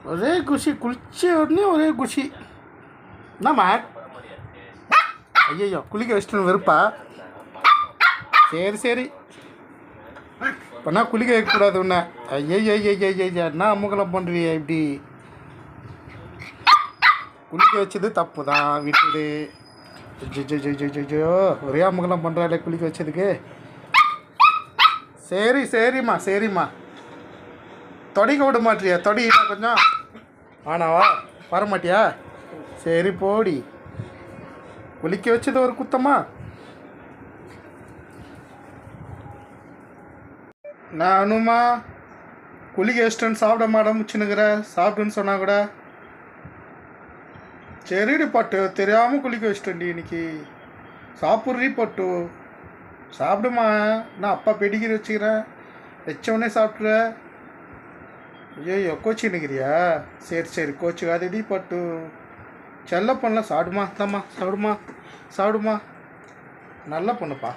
ஒரே குஷி, குளிச்ச உடனே ஒரே குஷி. என்னம்மா? ஐயோ, குளிக்க வச்சுட்டு வெறுப்பா? சரி சரி, இப்போனா குளிக்க வைக்கக்கூடாது உன்னை. ஐயோ என்ன அமுகலம் பண்ணுறிய இப்படி? குளிக்க வச்சது தப்பு தான், விட்டுடு. ஜோ ஒரே அமுகலம் பண்ணுறாளே குளிக்க வச்சதுக்கு. சரி சரிம்மா சரிம்மா, தொடைக்க விட மாட்டியா? தொடையிட்டா கொஞ்சம் ஆனாவா வரமாட்டியா? சரி போடி, குளிக்க வச்சது ஒரு குத்தமா? நானுமா குளிக்க வச்சிட்டேன்னு சாப்பிட மாட்டேன் முச்சுனுக்கிற. சாப்பிட்டுன்னு சொன்னா கூட சரிடி பட்டு, தெரியாமல் குளிக்க வச்சிட்டேன்டி இன்னைக்கு. சாப்பிட்றி பட்டு, சாப்பிடுமா. நான் அப்பா பெடிக்கிற வச்சுக்கிறேன், வச்சவொடனே சாப்பிட்ற. ஐயோ கோச்சின்னுக்கிறியா? சரி சரி, கோச்சுக்காதடி பட்டு. செல்ல பொண்ணலாம் சாப்பிடுமா, தாம்மா சாப்பிடுமா சாப்பிடுமா, நல்ல பொண்ணுப்பா.